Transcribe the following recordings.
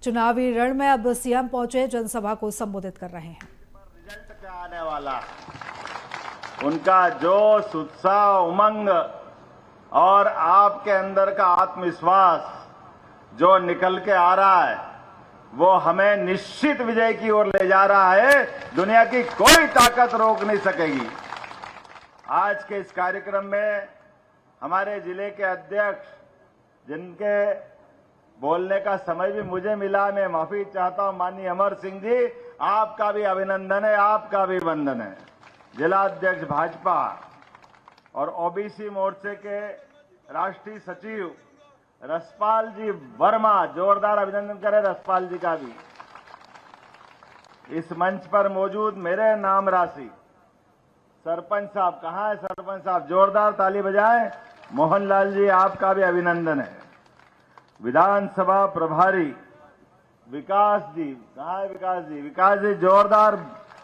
चुनावी रण में अब सीएम पहुंचे, जनसभा को संबोधित कर रहे हैं। रिजल्ट क्या आने वाला, उनका जोश, उत्साह, उमंग और आपके अंदर का आत्मविश्वास जो निकल के आ रहा है वो हमें निश्चित विजय की ओर ले जा रहा है। दुनिया की कोई ताकत रोक नहीं सकेगी। आज के इस कार्यक्रम में हमारे जिले के अध्यक्ष, जिनके बोलने का समय भी मुझे मिला, मैं माफी चाहता हूं, माननीय अमर सिंह जी, आपका भी अभिनंदन है, आपका भी वंदन है। जिला अध्यक्ष भाजपा और ओबीसी मोर्चे के राष्ट्रीय सचिव रसपाल जी वर्मा, जोरदार अभिनंदन करें रसपाल जी का भी। इस मंच पर मौजूद मेरे नाम राशि सरपंच साहब, कहां है सरपंच साहब, जोरदार ताली बजाएं। मोहनलाल जी, आपका भी अभिनंदन है। विधानसभा प्रभारी विकास जी, कहां है विकास जी, विकास जी जोरदार,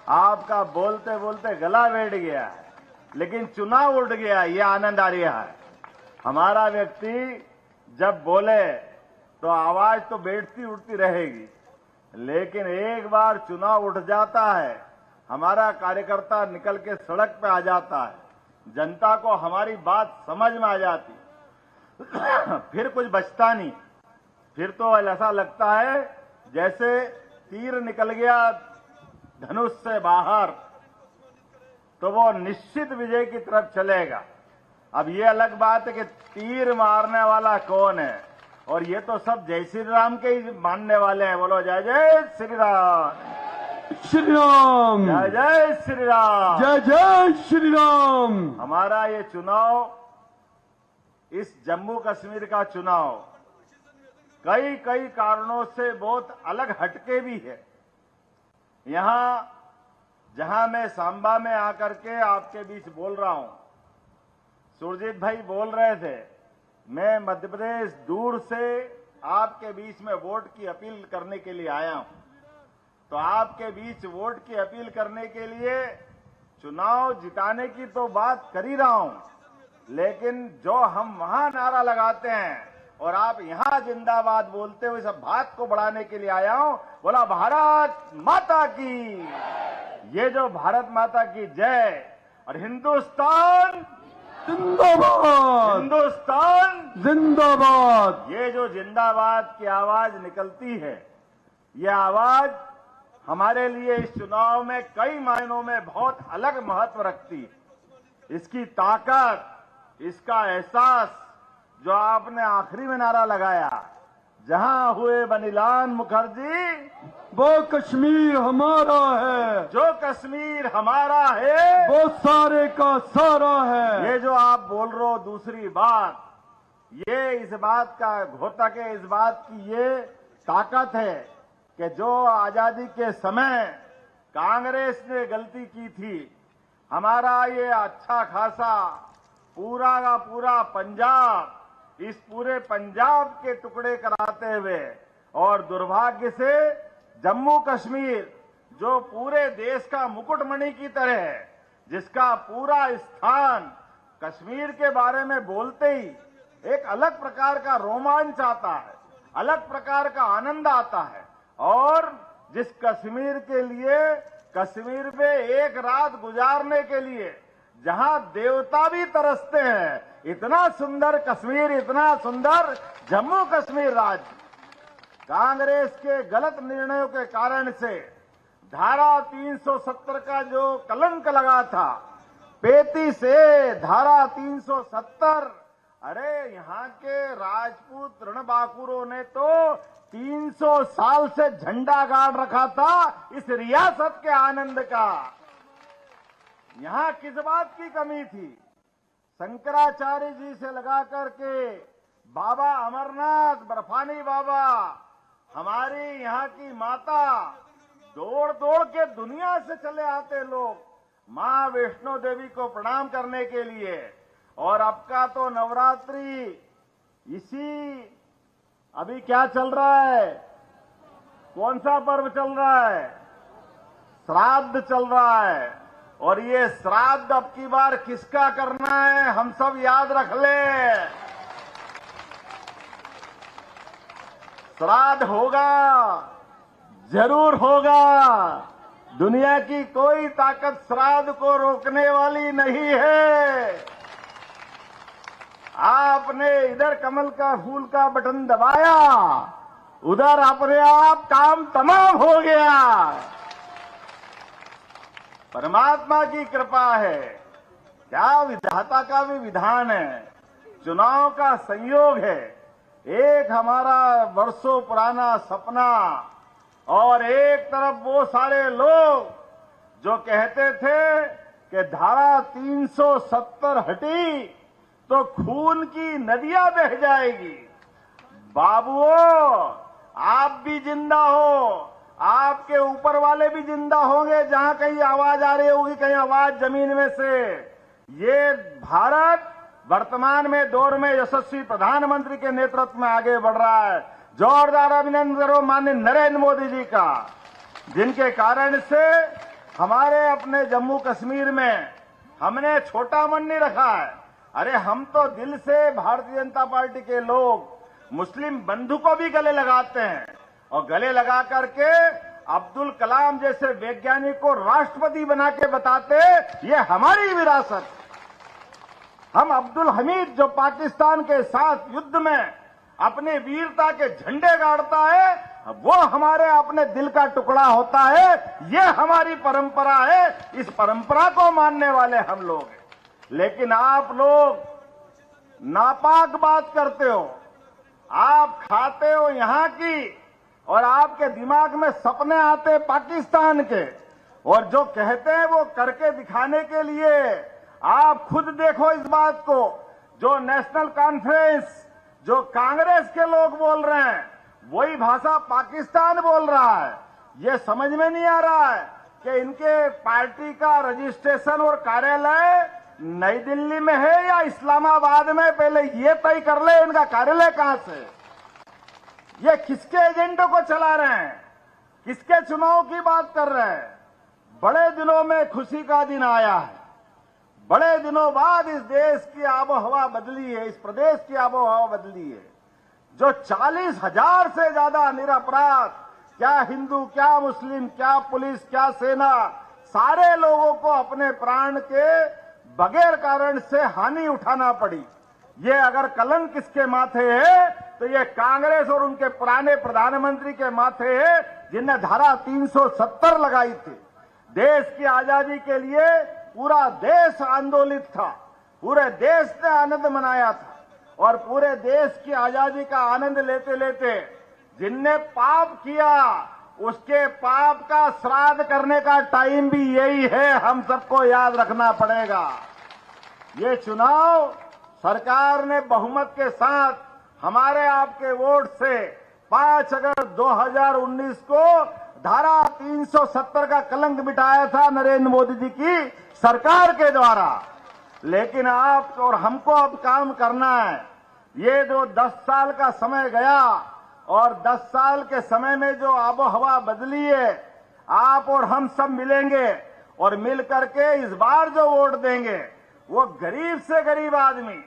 आपका बोलते बोलते गला बैठ गया है, लेकिन चुनाव उठ गया, ये आनंद आ रहा है। हमारा व्यक्ति जब बोले तो आवाज तो बैठती उठती रहेगी, लेकिन एक बार चुनाव उठ जाता है, हमारा कार्यकर्ता निकल के सड़क पे आ जाता है, जनता को हमारी बात समझ में आ जाती, फिर कुछ बचता नहीं। फिर तो ऐसा लगता है जैसे तीर निकल गया धनुष से बाहर, तो वो निश्चित विजय की तरफ चलेगा। अब ये अलग बात है कि तीर मारने वाला कौन है, और ये तो सब जय श्री राम के ही मानने वाले हैं। बोलो जय जय श्री राम, श्री राम, जय जय श्री राम, जय जय श्री राम। हमारा ये चुनाव, इस जम्मू कश्मीर का चुनाव कई कई कारणों से बहुत अलग हटके भी है। यहां जहां मैं सांबा में आकर के आपके बीच बोल रहा हूं, सुरजीत भाई बोल रहे थे, मैं मध्य प्रदेश दूर से आपके बीच में वोट की अपील करने के लिए आया हूं। तो आपके बीच वोट की अपील करने के लिए चुनाव जिताने की तो बात कर ही रहा हूं, लेकिन जो हम वहां नारा लगाते हैं और आप यहां जिंदाबाद बोलते हुए सब बात को बढ़ाने के लिए आया हूं। बोला भारत माता की, ये जो भारत माता की जय और हिंदुस्तान जिंदाबाद, हिंदुस्तान जिंदाबाद, ये जो जिंदाबाद की आवाज निकलती है, ये आवाज हमारे लिए इस चुनाव में कई मायनों में बहुत अलग महत्व रखती है। इसकी ताकत, इसका एहसास जो आपने आखिरी में नारा लगाया, जहां हुए बनिलाल मुखर्जी, वो कश्मीर हमारा है, जो कश्मीर हमारा है, वो सारे का सारा है। ये जो आप बोल रहे हो दूसरी बात, ये इस बात का घोतक है, इस बात की ये ताकत है कि जो आजादी के समय कांग्रेस ने गलती की थी, हमारा ये अच्छा खासा पूरा का पूरा पंजाब, इस पूरे पंजाब के टुकड़े कराते हुए, और दुर्भाग्य से जम्मू कश्मीर जो पूरे देश का मुकुटमणि की तरह है, जिसका पूरा स्थान कश्मीर के बारे में बोलते ही एक अलग प्रकार का रोमांच आता है, अलग प्रकार का आनंद आता है। और जिस कश्मीर के लिए, कश्मीर में एक रात गुजारने के लिए जहां देवता भी तरसते हैं, इतना सुंदर कश्मीर, इतना सुंदर जम्मू कश्मीर राज्य, कांग्रेस के गलत निर्णयों के कारण से धारा 370 का जो कलंक लगा था, 35 से धारा 370, अरे यहां के राजपूत रणबांकुरों ने तो 300 साल से झंडा गाड़ रखा था इस रियासत के आनंद का। यहां किस बात की कमी थी? शंकराचार्य जी से लगा करके बाबा अमरनाथ, बर्फानी बाबा, हमारी यहाँ की माता, दौड़ दौड़ के दुनिया से चले आते लोग मां वैष्णो देवी को प्रणाम करने के लिए। और अब का तो नवरात्रि, इसी अभी क्या चल रहा है, कौन सा पर्व चल रहा है? श्राद्ध चल रहा है। और ये श्राद्ध अब की बार किसका करना है, हम सब याद रख ले। श्राद्ध होगा जरूर होगा। दुनिया की कोई ताकत श्राद्ध को रोकने वाली नहीं है। आपने इधर कमल का फूल का बटन दबाया, उधर अपने आप काम तमाम हो गया। परमात्मा की कृपा है, क्या विधाता का भी विधान है, चुनाव का संयोग है। एक हमारा वर्षों पुराना सपना और एक तरफ वो सारे लोग जो कहते थे कि धारा 370 हटी तो खून की नदियां बह जाएगी। बाबुओ, आप भी जिंदा हो, आपके ऊपर वाले भी जिंदा होंगे। जहां कहीं आवाज आ रही होगी, कहीं आवाज जमीन में से, ये भारत वर्तमान में दौर में यशस्वी प्रधानमंत्री के नेतृत्व में आगे बढ़ रहा है। जोरदार अभिनंदन करो माननीय नरेंद्र मोदी जी का, जिनके कारण से हमारे अपने जम्मू कश्मीर में हमने छोटा मन नहीं रखा है। अरे हम तो दिल से भारतीय जनता पार्टी के लोग मुस्लिम बंधु को भी गले लगाते हैं, और गले लगा करके अब्दुल कलाम जैसे वैज्ञानिक को राष्ट्रपति बना के बताते, ये हमारी विरासत। हम अब्दुल हमीद जो पाकिस्तान के साथ युद्ध में अपने वीरता के झंडे गाड़ता है, वो हमारे अपने दिल का टुकड़ा होता है। ये हमारी परंपरा है, इस परंपरा को मानने वाले हम लोग हैं। लेकिन आप लोग नापाक बात करते हो, आप खाते हो यहां की, और आपके दिमाग में सपने आते पाकिस्तान के, और जो कहते हैं वो करके दिखाने के लिए। आप खुद देखो इस बात को, जो नेशनल कॉन्फ्रेंस, जो कांग्रेस के लोग बोल रहे हैं, वही भाषा पाकिस्तान बोल रहा है। ये समझ में नहीं आ रहा है कि इनके पार्टी का रजिस्ट्रेशन और कार्यालय नई दिल्ली में है या इस्लामाबाद में। पहले ये तय कर ले इनका कार्यालय कहां से। ये किसके एजेंडे को चला रहे हैं, किसके चुनाव की बात कर रहे हैं। बड़े दिनों में खुशी का दिन आया है। बड़े दिनों बाद इस देश की आबोहवा बदली है, इस प्रदेश की आबोहवा बदली है। जो 40,000 से ज्यादा निरपराध, क्या हिंदू, क्या मुस्लिम, क्या पुलिस, क्या सेना, सारे लोगों को अपने प्राण के बगैर कारण से हानि उठाना पड़ी। ये अगर कलंक किसके माथे है तो ये कांग्रेस और उनके पुराने प्रधानमंत्री के माथे है, जिनने धारा 370 लगाई थी। देश की आजादी के लिए पूरा देश आंदोलित था, पूरे देश ने आनंद मनाया था, और पूरे देश की आजादी का आनंद लेते लेते जिनने पाप किया, उसके पाप का श्राद्ध करने का टाइम भी यही है। हम सबको याद रखना पड़ेगा। ये चुनाव सरकार ने बहुमत के साथ हमारे आपके वोट से 5 अगस्त 2019 को धारा 370 का कलंक मिटाया था नरेंद्र मोदी जी की सरकार के द्वारा। लेकिन आप और हमको अब काम करना है। ये जो 10 साल का समय गया, और 10 साल के समय में जो आबोहवा बदली है, आप और हम सब मिलेंगे और मिल करके इस बार जो वोट देंगे वो गरीब से गरीब आदमी,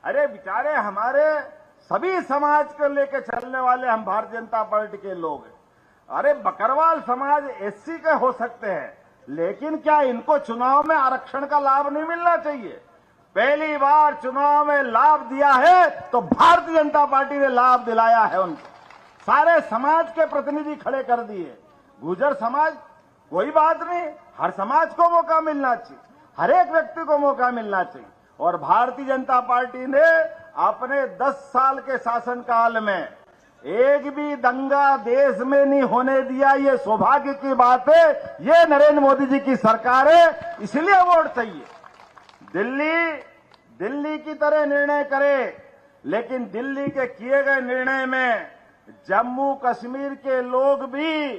अरे बेचारे हमारे सभी समाज को लेकर चलने वाले हम भारतीय जनता पार्टी के लोग हैं। अरे बकरवाल समाज एससी के हो सकते हैं, लेकिन क्या इनको चुनाव में आरक्षण का लाभ नहीं मिलना चाहिए? पहली बार चुनाव में लाभ दिया है तो भारतीय जनता पार्टी ने लाभ दिलाया है उनको। सारे समाज के प्रतिनिधि खड़े कर दिए। गुर्जर समाज कोई बात नहीं, हर समाज को मौका मिलना चाहिए, हर एक व्यक्ति को मौका मिलना चाहिए। और भारतीय जनता पार्टी ने अपने 10 साल के शासनकाल में एक भी दंगा देश में नहीं होने दिया। ये सौभाग्य की बात है। ये नरेंद्र मोदी जी की सरकार है, इसलिए वोट चाहिए। दिल्ली की तरह निर्णय करे, लेकिन दिल्ली के किए गए निर्णय में जम्मू कश्मीर के लोग भी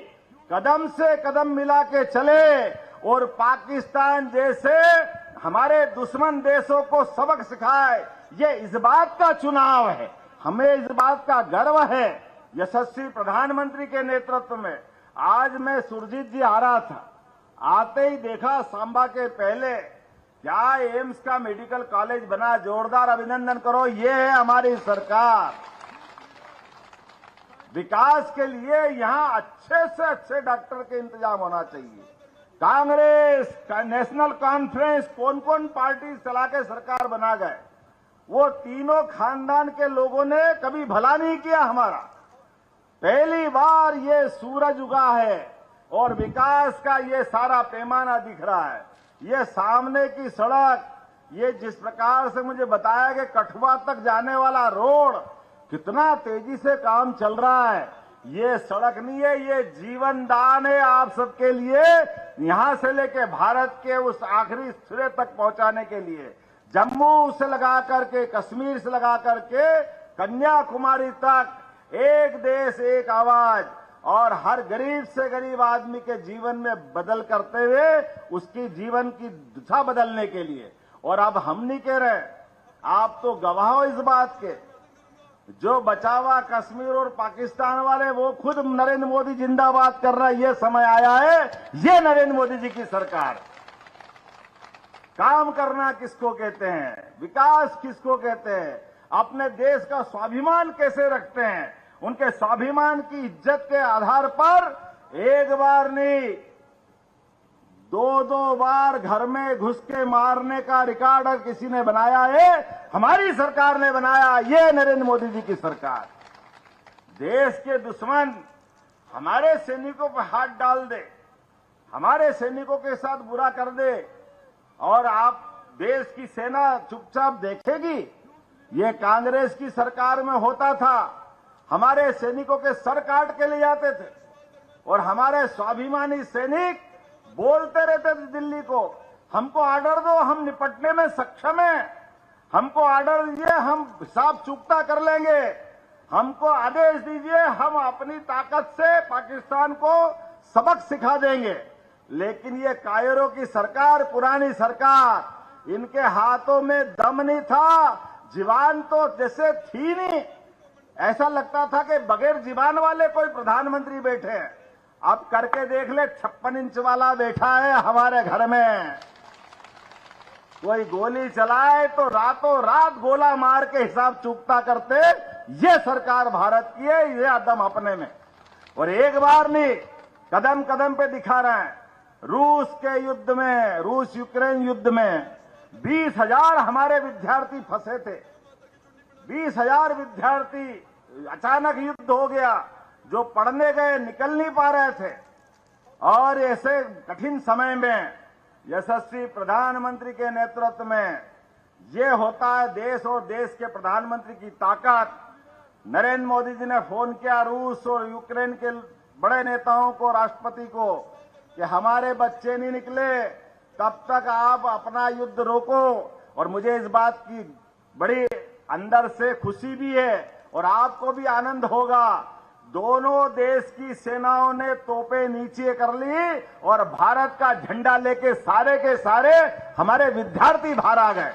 कदम से कदम मिला के चले, और पाकिस्तान जैसे हमारे दुश्मन देशों को सबक सिखाए। ये इस बात का चुनाव है, हमें इस बात का गर्व है। यशस्वी प्रधानमंत्री के नेतृत्व में आज मैं सुरजीत जी आ रहा था, आते ही देखा सांबा के पहले क्या एम्स का मेडिकल कॉलेज बना। जोरदार अभिनंदन करो, ये है हमारी सरकार। विकास के लिए यहां अच्छे से अच्छे डॉक्टर के इंतजाम होना चाहिए। कांग्रेस का नेशनल कॉन्फ्रेंस कौन कौन पार्टी चला के सरकार बना गए, वो तीनों खानदान के लोगों ने कभी भला नहीं किया हमारा। पहली बार ये सूरज उगा है और विकास का ये सारा पैमाना दिख रहा है। ये सामने की सड़क, ये जिस प्रकार से मुझे बताया कि कठुआ तक जाने वाला रोड, कितना तेजी से काम चल रहा है। ये सड़क नहीं है, ये जीवन दान है आप सबके लिए, यहां से लेके भारत के उस आखिरी सिरे तक पहुंचाने के लिए। जम्मू से लगा करके, कश्मीर से लगा करके कन्याकुमारी तक, एक देश एक आवाज, और हर गरीब से गरीब आदमी के जीवन में बदल करते हुए उसकी जीवन की दिशा बदलने के लिए। और अब हम नहीं कह रहे, आप तो गवाह हो इस बात के, जो बचावा कश्मीर और पाकिस्तान वाले वो खुद नरेंद्र मोदी जिंदाबाद कर रहा है। ये समय आया है, ये नरेंद्र मोदी जी की सरकार। काम करना किसको कहते हैं, विकास किसको कहते हैं, अपने देश का स्वाभिमान कैसे रखते हैं, उनके स्वाभिमान की इज्जत के आधार पर एक बार नहीं, दो बार घर में घुस के मारने का रिकॉर्ड अगर किसी ने बनाया है, हमारी सरकार ने बनाया। ये नरेंद्र मोदी जी की सरकार। देश के दुश्मन हमारे सैनिकों पर हाथ डाल दे, हमारे सैनिकों के साथ बुरा कर दे, और आप देश की सेना चुपचाप देखेगी। ये कांग्रेस की सरकार में होता था, हमारे सैनिकों के सर काट के ले जाते थे, और हमारे स्वाभिमानी सैनिक बोलते रहते थे दिल्ली को, हमको ऑर्डर दो, हम निपटने में सक्षम हैं, हमको ऑर्डर दीजिए, हम हिसाब चुकता कर लेंगे, हमको आदेश दीजिए, हम अपनी ताकत से पाकिस्तान को सबक सिखा देंगे। लेकिन ये कायरों की सरकार, पुरानी सरकार, इनके हाथों में दम नहीं था, जीवान तो जैसे थी नहीं। ऐसा लगता था कि बगैर जीवान वाले कोई प्रधानमंत्री बैठे हैं। अब करके देख ले, 56 इंच वाला बैठा है हमारे घर में। कोई गोली चलाए तो रातों रात गोला मार के हिसाब चूकता करते। ये सरकार भारत की है, ये अदम अपने में। और एक बार नहीं, कदम कदम पे दिखा रहे हैं। रूस के युद्ध में, रूस यूक्रेन युद्ध में 20,000 हमारे विद्यार्थी फंसे थे। 20,000 विद्यार्थी, अचानक युद्ध हो गया, जो पढ़ने गए निकल नहीं पा रहे थे। और ऐसे कठिन समय में यशस्वी प्रधानमंत्री के नेतृत्व में ये होता है देश और देश के प्रधानमंत्री की ताकत। नरेंद्र मोदी जी ने फोन किया रूस और यूक्रेन के बड़े नेताओं को, राष्ट्रपति को, कि हमारे बच्चे नहीं निकले, तब तक आप अपना युद्ध रोको। और मुझे इस बात की बड़ी अंदर से खुशी भी है और आपको भी आनंद होगा, दोनों देश की सेनाओं ने तोपें नीचे कर ली और भारत का झंडा लेके सारे के सारे हमारे विद्यार्थी बाहर आ गए।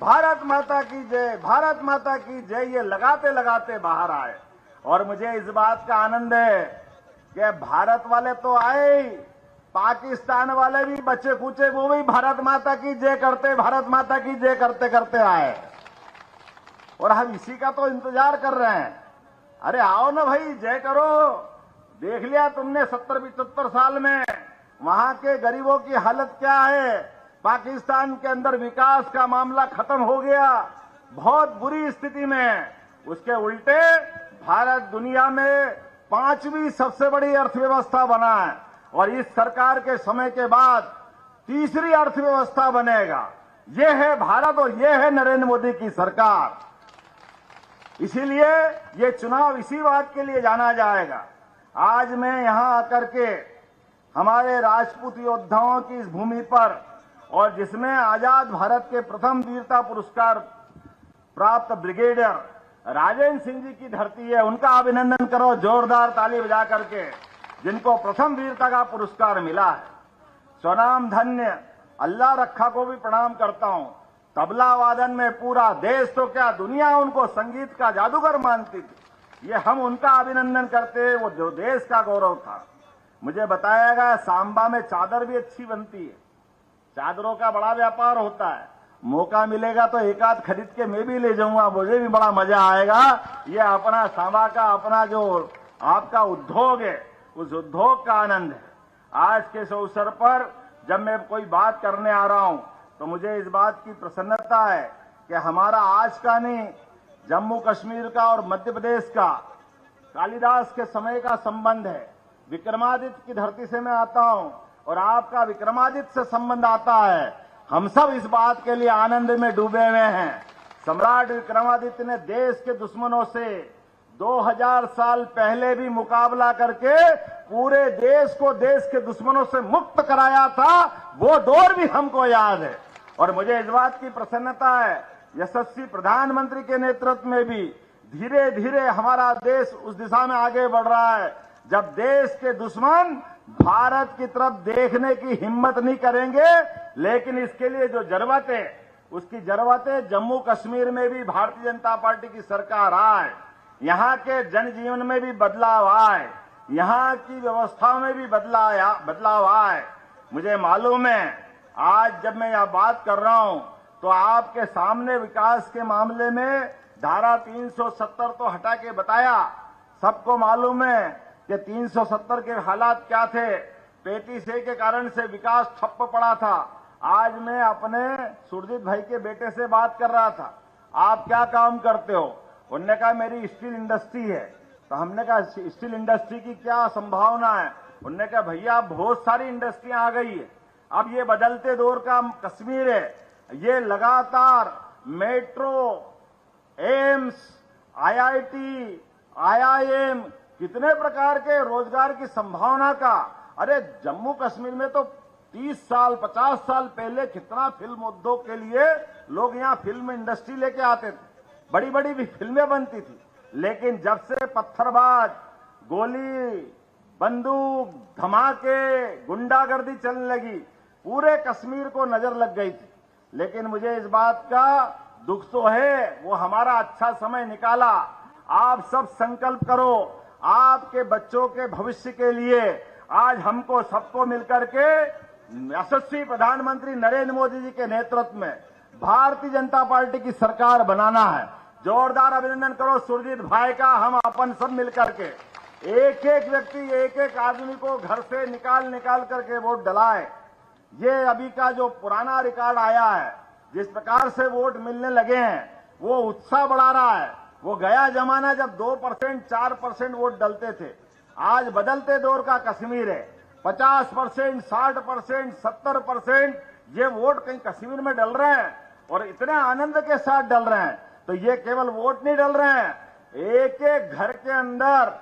भारत माता की जय, भारत माता की जय, ये लगाते लगाते बाहर आए। और मुझे इस बात का आनंद है कि भारत वाले तो आए, पाकिस्तान वाले भी बच्चे कूचे वो भी भारत माता की जय करते, भारत माता की जय करते करते आए। और हम इसी का तो इंतजार कर रहे हैं। अरे आओ ना भाई, जय करो। देख लिया तुमने 70-75 साल में वहां के गरीबों की हालत क्या है। पाकिस्तान के अंदर विकास का मामला खत्म हो गया, बहुत बुरी स्थिति में। उसके उल्टे भारत दुनिया में 5वीं सबसे बड़ी अर्थव्यवस्था बना है और इस सरकार के समय के बाद 3री अर्थव्यवस्था बनेगा। ये है भारत और ये है नरेंद्र मोदी की सरकार। इसीलिए ये चुनाव इसी बात के लिए जाना जाएगा। आज मैं यहां आकर के हमारे राजपूत योद्धाओं की इस भूमि पर, और जिसमें आजाद भारत के प्रथम वीरता पुरस्कार प्राप्त ब्रिगेडियर राजेंद्र सिंह जी की धरती है, उनका अभिनंदन करो जोरदार ताली बजा करके, जिनको प्रथम वीरता का पुरस्कार मिला है। स्वनाम धन्य अल्लाह रखा को भी प्रणाम करता हूं। तबला वादन में पूरा देश तो क्या दुनिया उनको संगीत का जादूगर मानती थी। ये हम उनका अभिनंदन करते, वो जो देश का गौरव था। मुझे बताया गया सांबा में चादर भी अच्छी बनती है, चादरों का बड़ा व्यापार होता है। मौका मिलेगा तो एक आध खरीद के मैं भी ले जाऊंगा, मुझे भी बड़ा मजा आएगा। ये अपना सांबा का अपना जो आपका उद्योग है, उस उद्योग का आनंद है। आज के इस अवसर पर जब मैं कोई बात करने आ रहा हूं तो मुझे इस बात की प्रसन्नता है कि हमारा आज का नहीं, जम्मू कश्मीर का और मध्य प्रदेश का कालिदास के समय का संबंध है। विक्रमादित्य की धरती से मैं आता हूं और आपका विक्रमादित्य से संबंध आता है। हम सब इस बात के लिए आनंद में डूबे हुए हैं। सम्राट विक्रमादित्य ने देश के दुश्मनों से 2000 साल पहले भी मुकाबला करके पूरे देश को देश के दुश्मनों से मुक्त कराया था। वो दौर भी हमको याद है और मुझे इस बात की प्रसन्नता है, यशस्वी प्रधानमंत्री के नेतृत्व में भी धीरे धीरे हमारा देश उस दिशा में आगे बढ़ रहा है जब देश के दुश्मन भारत की तरफ देखने की हिम्मत नहीं करेंगे। लेकिन इसके लिए जो जरूरत है, उसकी जरूरत है जम्मू कश्मीर में भी भारतीय जनता पार्टी की सरकार आए, यहां के जनजीवन में भी बदलाव आए, यहां की व्यवस्थाओं में भी बदलाव आए। मुझे मालूम है आज जब मैं यह बात कर रहा हूं तो आपके सामने विकास के मामले में धारा 370 तो हटा के बताया। सबको मालूम है कि 370 के हालात क्या थे। 35A के कारण से विकास ठप्प पड़ा था। आज मैं अपने सुरजीत भाई के बेटे से बात कर रहा था, आप क्या काम करते हो? उन्होंने कहा मेरी स्टील इंडस्ट्री है। तो हमने कहा स्टील इंडस्ट्री की क्या संभावना है? उन्होंने कहा भैया बहुत सारी इंडस्ट्रियां आ गई है। अब ये बदलते दौर का कश्मीर है, ये लगातार मेट्रो, एम्स, IIT, IIM कितने प्रकार के रोजगार की संभावना का। अरे जम्मू कश्मीर में तो 30 साल 50 साल पहले कितना फिल्म उद्योग के लिए लोग यहाँ फिल्म इंडस्ट्री लेके आते थे, बड़ी बड़ी भी फिल्में बनती थी। लेकिन जब से पत्थरबाज, गोली, बंदूक, धमाके, गुंडागर्दी चलने लगी, पूरे कश्मीर को नजर लग गई थी। लेकिन मुझे इस बात का दुख तो है, वो हमारा अच्छा समय निकाला। आप सब संकल्प करो, आपके बच्चों के भविष्य के लिए आज हमको सबको मिलकर के यशस्वी प्रधानमंत्री नरेंद्र मोदी जी के नेतृत्व में भारतीय जनता पार्टी की सरकार बनाना है। जोरदार अभिनंदन करो सुरजीत भाई का। हम अपन सब मिलकर के एक एक व्यक्ति, एक एक आदमी को घर से निकाल करके वोट डलाए। ये अभी का जो पुराना रिकॉर्ड आया है, जिस प्रकार से वोट मिलने लगे हैं, वो उत्साह बढ़ा रहा है। वो गया जमाना जब 2% 4% वोट डलते थे। आज बदलते दौर का कश्मीर है। 50%, 60%, 70% ये वोट कहीं कश्मीर में डल रहे हैं और इतने आनंद के साथ डल रहे हैं। तो ये केवल वोट नहीं डल रहे हैं, एक एक घर के अंदर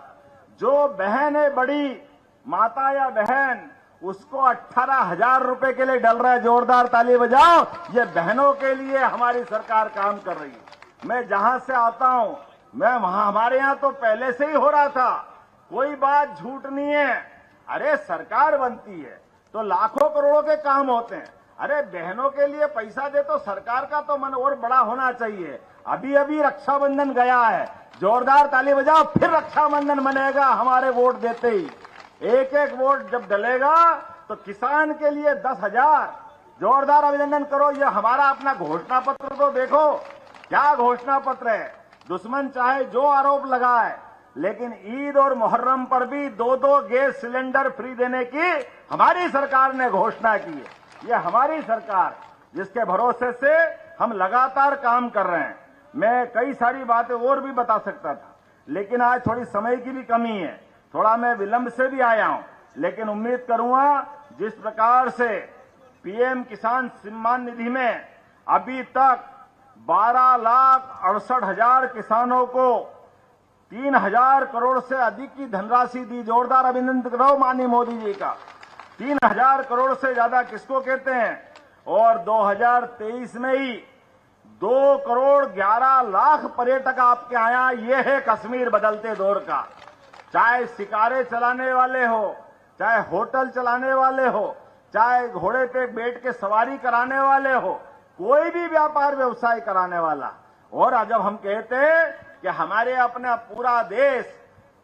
जो बहन है, बड़ी माता या बहन, उसको 18,000 रुपए के लिए डल रहा है। जोरदार ताली बजाओ। ये बहनों के लिए हमारी सरकार काम कर रही है। मैं जहां से आता हूं, मैं वहां, हमारे यहां तो पहले से ही हो रहा था। कोई बात झूठ नहीं है। अरे सरकार बनती है तो लाखों करोड़ों के काम होते हैं। अरे बहनों के लिए पैसा दे तो सरकार का तो मन और बड़ा होना चाहिए। अभी अभी रक्षाबंधन गया है, जोरदार ताली बजाओ। फिर रक्षाबंधन मनेगा हमारे वोट देते ही। एक एक वोट जब डलेगा तो किसान के लिए 10,000। जोरदार अभिनंदन करो। ये हमारा अपना घोषणा पत्र तो देखो, क्या घोषणा पत्र है। दुश्मन चाहे जो आरोप लगाए, लेकिन ईद और मुहर्रम पर भी 2-2 गैस सिलेंडर फ्री देने की हमारी सरकार ने घोषणा की है। ये हमारी सरकार, जिसके भरोसे से हम लगातार काम कर रहे हैं। मैं कई सारी बातें और भी बता सकता था, लेकिन आज थोड़ी समय की भी कमी है, थोड़ा मैं विलंब से भी आया हूं। लेकिन उम्मीद करूंगा जिस प्रकार से PM किसान सम्मान निधि में अभी तक 12,68,000 किसानों को 3,000 करोड़ से अधिक की धनराशि दी। जोरदार अभिनंदन करो माननीय मोदी जी का। 3,000 करोड़ से ज्यादा किसको कहते हैं। और 2023 में ही 2 करोड़ 11 लाख पर्यटक आपके आया। ये है कश्मीर बदलते दौर का। चाहे शिकारे चलाने वाले हो, चाहे होटल चलाने वाले हो, चाहे घोड़े पे बैठ के सवारी कराने वाले हो, कोई भी व्यापार व्यवसाय कराने वाला। और जब हम कहते हैं कि हमारे अपना पूरा देश,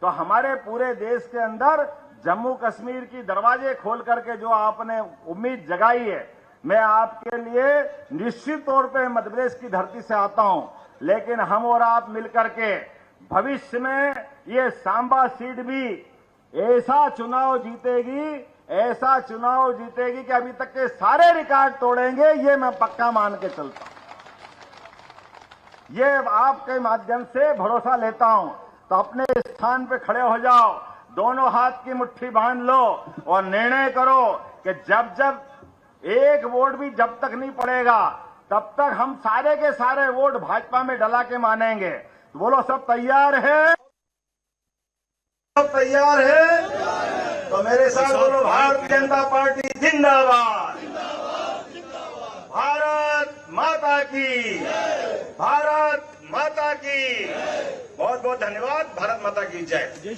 तो हमारे पूरे देश के अंदर जम्मू कश्मीर की दरवाजे खोल करके जो आपने उम्मीद जगाई है, मैं आपके लिए निश्चित तौर पे मध्य प्रदेश की धरती से आता हूं, लेकिन हम और आप मिलकर के भविष्य में ये सांबा सीट भी ऐसा चुनाव जीतेगी कि अभी तक के सारे रिकॉर्ड तोड़ेंगे, ये मैं पक्का मान के चलता हूं। ये आपके माध्यम से भरोसा लेता हूं। तो अपने स्थान पे खड़े हो जाओ, दोनों हाथ की मुट्ठी बांध लो और निर्णय करो कि जब जब एक वोट भी जब तक नहीं पड़ेगा तब तक हम सारे के सारे वोट भाजपा में डला के मानेंगे। तो बोलो, सब तैयार है? सब तैयार है? तो मेरे साथ बोलो, भारतीय जनता पार्टी जिंदाबाद, भारत माता की, भारत माता की। बहुत बहुत धन्यवाद। भारत माता की जय।